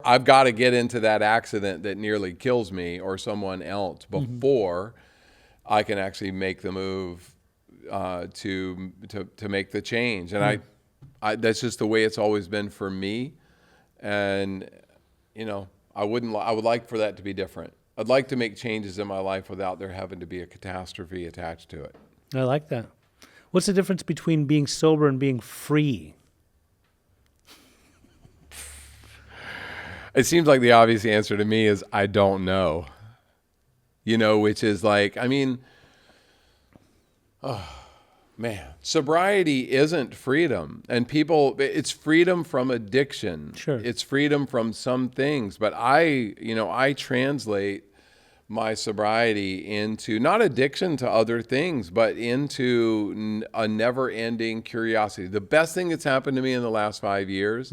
I've got to get into that accident that nearly kills me or someone else before I can actually make the move to make the change. And I that's just the way it's always been for me. And I would like for that to be different. I'd like to make changes in my life without there having to be a catastrophe attached to it. I like that. What's the difference between being sober and being free? It seems like the obvious answer to me is I don't know. Which is like, sobriety isn't freedom. And it's freedom from addiction. Sure. It's freedom from some things. But I translate my sobriety into not addiction to other things, but into a never-ending curiosity. The best thing that's happened to me in the last 5 years,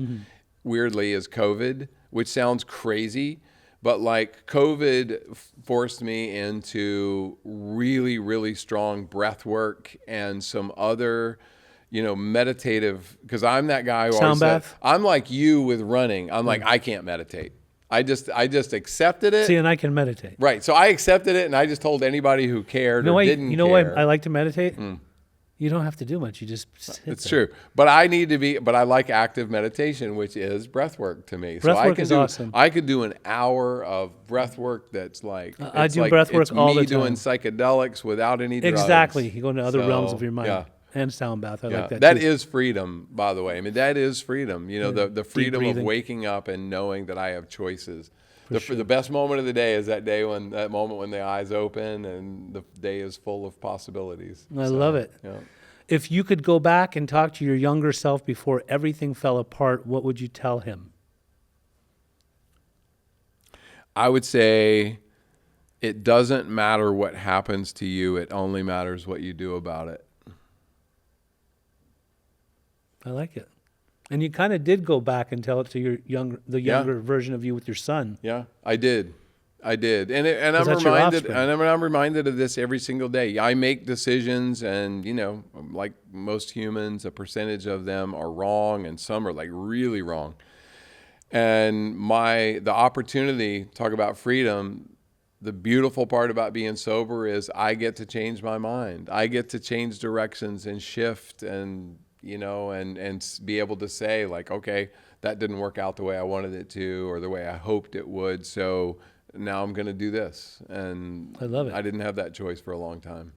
weirdly, is COVID, which sounds crazy. But like COVID forced me into really, really strong breath work and some other, meditative, because I'm that guy who always said, I'm like you with running. I'm like, I can't meditate. I just accepted it. See, and I can meditate. Right. So I accepted it, and I just told anybody who cared or didn't care. You know why I like to meditate? You don't have to do much. You just sit It's there. true. But I like active meditation, which is breath work to me. Breath work is awesome. I could do an hour of breath work that's like, I do breath work all the time. doing psychedelics without any drugs. Exactly. You go into other realms of your mind. Yeah. And sound bath. I like that That too. is freedom, by the way. That is freedom. The freedom of breathing. waking up and knowing that I have choices. The best moment of the day is that moment when the eyes open and the day is full of possibilities. I love it. Yeah. If you could go back and talk to your younger self before everything fell apart, what would you tell him? I would say it doesn't matter what happens to you. It only matters what you do about it. I like it. And you kind of did go back and tell it to the younger version of you with your son. Yeah, I did. And I'm that's your reminded, offspring. and I'm reminded of this every single day. I make decisions, and like most humans, a percentage of them are wrong, and some are like really wrong. And the opportunity, talk about freedom. The beautiful part about being sober is I get to change my mind. I get to change directions and shift, and and be able to say like, okay, that didn't work out the way I wanted it to, or the way I hoped it would. So now I'm going to do this. And I love it. I didn't have that choice for a long time.